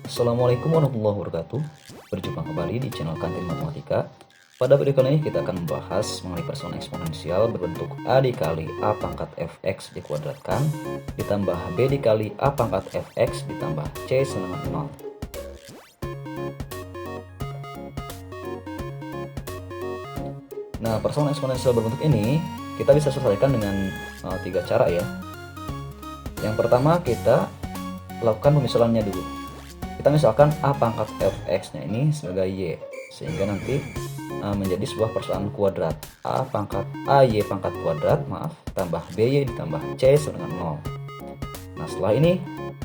Assalamualaikum warahmatullahi wabarakatuh. Berjumpa kembali di channel Kantin Matematika. Pada video kali ini kita akan membahas mengenai persamaan eksponensial berbentuk A dikali A pangkat fx dikuadratkan ditambah B dikali A pangkat fx ditambah C sama dengan 0. Nah, persamaan eksponensial berbentuk ini kita bisa selesaikan dengan tiga cara ya. Yang pertama, kita lakukan pemisalannya dulu. Kita misalkan A pangkat fx nya ini sebagai y, sehingga nanti menjadi sebuah persamaan kuadrat. A pangkat ay pangkat kuadrat tambah by ditambah c sama dengan 0. Nah, setelah ini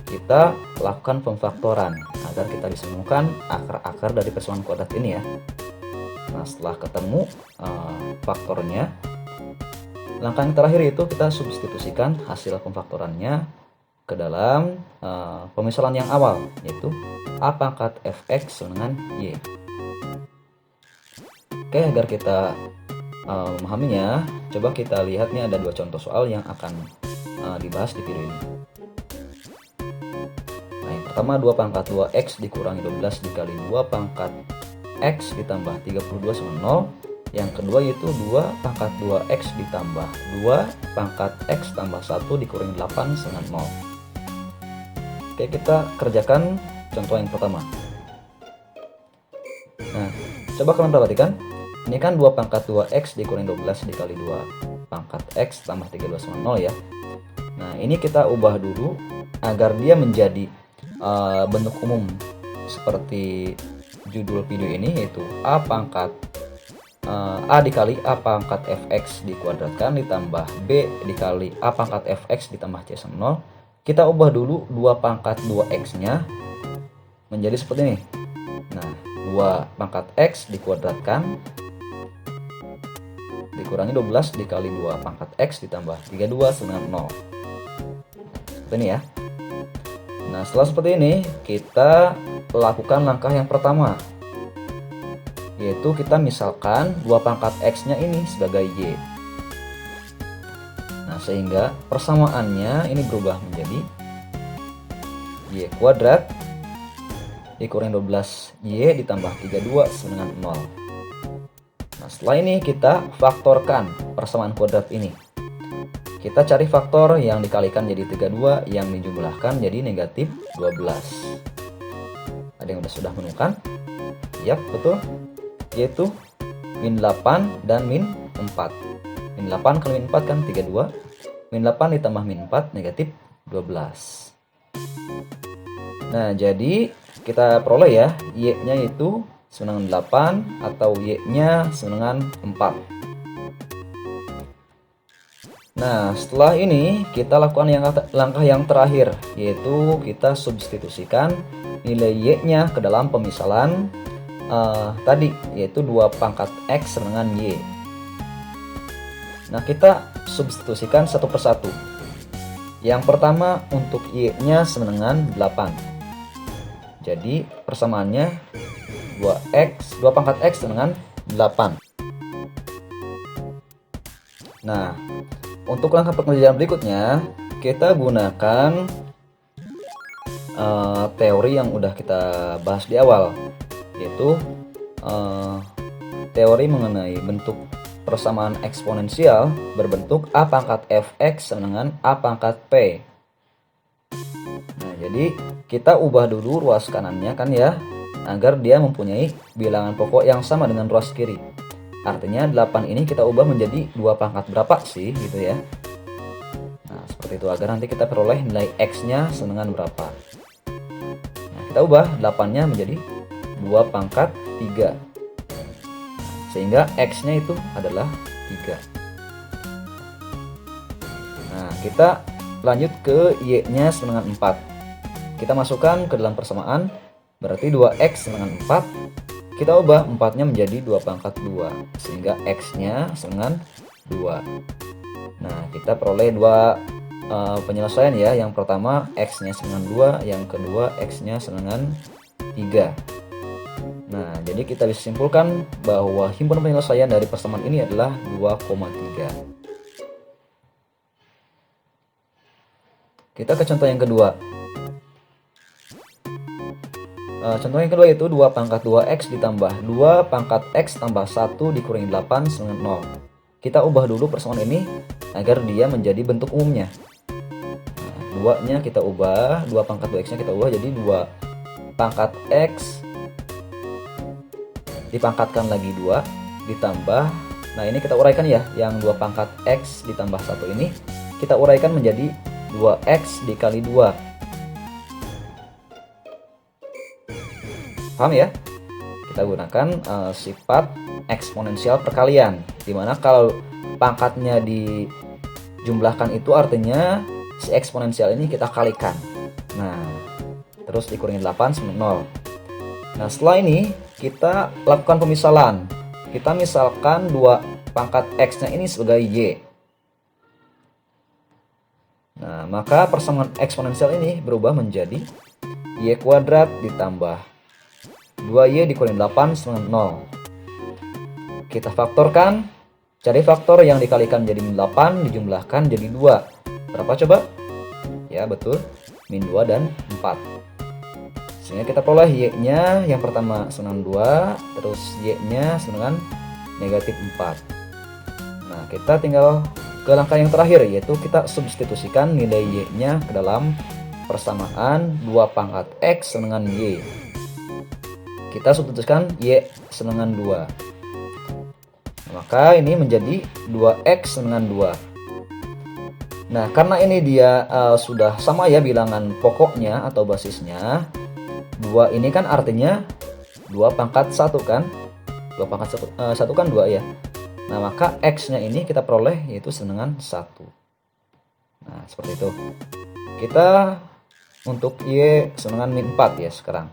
kita lakukan pemfaktoran agar kita bisa menemukan akar-akar dari persamaan kuadrat ini ya. Nah, setelah ketemu faktornya, langkah yang terakhir itu kita substitusikan hasil pemfaktorannya ke dalam pemisalan yang awal, yaitu A pangkat fx sama dengan y. Oke, agar kita memahaminya, coba kita lihat nih ada dua contoh soal yang akan dibahas di video ini. Nah, yang pertama 2 pangkat 2x dikurangi 12 dikali 2 pangkat x ditambah 32 sama 0. Yang kedua yaitu 2 pangkat 2x ditambah 2 pangkat x tambah 1 dikurangi 8 sama 0. Oke, kita kerjakan contoh yang pertama. Nah, coba kalian perhatikan. Ini kan 2 pangkat 2x dikurangi 12 dikali 2 pangkat x tambah 32 sama 0 ya. Nah, ini kita ubah dulu agar dia menjadi bentuk umum seperti judul video ini, yaitu A pangkat A dikali A pangkat fx dikuadratkan ditambah B dikali A pangkat fx ditambah C sama 0. Kita ubah dulu 2 pangkat 2x nya menjadi seperti ini. Nah, 2 pangkat x dikuadratkan dikurangi 12 dikali 2 pangkat x ditambah 32 sama 0. Seperti ini ya. Nah, setelah seperti ini kita lakukan langkah yang pertama, yaitu kita misalkan 2 pangkat x nya ini sebagai y. Nah, sehingga persamaannya ini berubah menjadi y kuadrat dikurangi 12y ditambah 32 sama dengan 0. Nah, setelah ini kita faktorkan persamaan kuadrat ini. Kita cari faktor yang dikalikan jadi 32, yang dijumlahkan jadi negatif 12. Ada yang sudah menemukan? Yap, betul. Yaitu min 8 dan min 4. Min 8 kali min 4 kan 32. Min 8 ditambah min 4 negatif 12. Nah, jadi kita peroleh ya, y-nya itu sama dengan 8 atau y-nya sama dengan 4. Nah, setelah ini kita lakukan langkah yang terakhir, yaitu kita substitusikan nilai y-nya ke dalam pemisalan tadi, yaitu 2 pangkat x sama dengan y. Nah, kita substitusikan satu persatu. Yang pertama untuk y-nya sama dengan 8. Jadi persamaannya 2 pangkat x dengan 8. Nah, untuk langkah pengerjaan berikutnya kita gunakan teori yang udah kita bahas di awal, yaitu teori mengenai bentuk persamaan eksponensial berbentuk A pangkat fx sama dengan A pangkat p. Nah, jadi kita ubah dulu ruas kanannya kan ya, agar dia mempunyai bilangan pokok yang sama dengan ruas kiri. Artinya 8 ini kita ubah menjadi 2 pangkat berapa sih gitu ya. Nah, seperti itu agar nanti kita peroleh nilai x-nya sama dengan berapa. Nah, kita ubah 8-nya menjadi 2 pangkat 3. Sehingga x-nya itu adalah 3. Nah, kita lanjut ke y-nya sama dengan 4. Kita masukkan ke dalam persamaan, berarti 2x sama dengan 4. Kita ubah 4-nya menjadi 2 pangkat 2, sehingga x-nya sama dengan 2. Nah, kita peroleh 2 penyelesaian ya. Yang pertama x-nya sama dengan 2, yang kedua x-nya sama dengan 3. Nah, jadi kita bisa simpulkan bahwa himpunan penyelesaian dari persamaan ini adalah 2,3. Kita ke contoh yang kedua. Contoh yang kedua yaitu 2 pangkat 2x ditambah 2 pangkat x tambah 1 dikurangi 8 sama 0. Kita ubah dulu persamaan ini agar dia menjadi bentuk umumnya. Nah, 2-nya kita ubah, 2 pangkat 2x-nya kita ubah jadi 2 pangkat x dipangkatkan lagi 2 ditambah, nah ini kita uraikan ya, yang 2 pangkat x ditambah 1 ini kita uraikan menjadi 2x dikali 2. Paham ya? Kita gunakan sifat eksponensial perkalian, dimana kalau pangkatnya dijumlahkan itu artinya si eksponensial ini kita kalikan. Nah, terus dikurangi 8 sama 0. Nah, setelah ini kita lakukan pemisalan. Kita misalkan 2 pangkat x-nya ini sebagai y. Nah, maka persamaan eksponensial ini berubah menjadi y kuadrat ditambah 2y dikurangi 8 sama 0. Kita faktorkan, cari faktor yang dikalikan jadi min 8 dijumlahkan jadi 2. Berapa coba? Ya betul, min 2 dan 4. Sehingga kita peroleh y-nya yang pertama senang 2, terus y-nya senang negatif 4. Nah, kita tinggal ke langkah yang terakhir, yaitu kita substitusikan nilai y-nya ke dalam persamaan 2 pangkat x dengan y. Kita substitusikan y dengan 2. Maka ini menjadi 2x dengan 2. Nah, karena ini dia sudah sama ya bilangan pokoknya atau basisnya. 2 ini kan artinya 2 pangkat 1 kan? 2 pangkat 1 kan 2 ya. Nah, maka x-nya ini kita peroleh yaitu dengan 1. Nah, seperti itu. Kita untuk y dengan min 4 ya sekarang.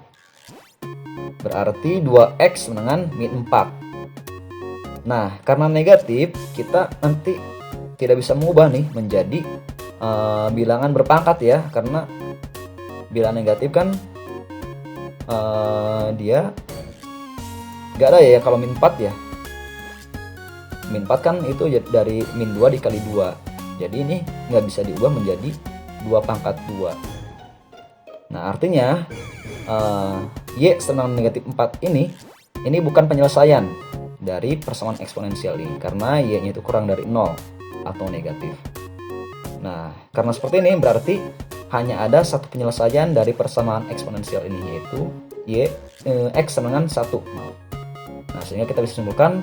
Berarti 2x dengan min 4. Nah, karena negatif, kita nanti tidak bisa mengubah nih menjadi bilangan berpangkat ya. Karena bilangan negatif kan dia nggak ada ya kalau min 4 ya. Min 4 kan itu dari min 2 dikali 2. Jadi ini nggak bisa diubah menjadi 2 pangkat 2. Nah, artinya y senang negatif 4 ini bukan penyelesaian dari persamaan eksponensial ini, karena y-nya itu kurang dari 0 atau negatif. Nah, karena seperti ini berarti hanya ada satu penyelesaian dari persamaan eksponensial ini, yaitu x dengan 1. Nah, sehingga kita bisa simpulkan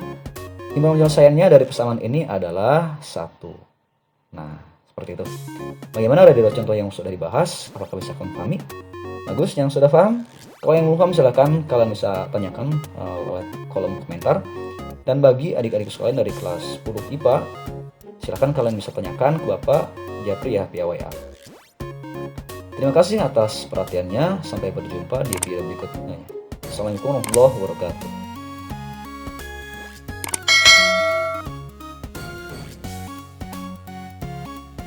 timbal penyelesaiannya dari persamaan ini adalah 1. Nah, seperti itu. Bagaimana dari contoh yang sudah dibahas? Apakah bisa kalian pahami? Bagus, yang sudah paham? Kalau yang belum paham silahkan kalian bisa tanyakan lewat kolom komentar. Dan bagi adik-adik sekalian dari kelas 10 IPA, silahkan kalian bisa tanyakan ke Bapak Japri ya via WA. Terima kasih atas perhatiannya. Sampai berjumpa di video berikutnya. Assalamualaikum warahmatullahi wabarakatuh.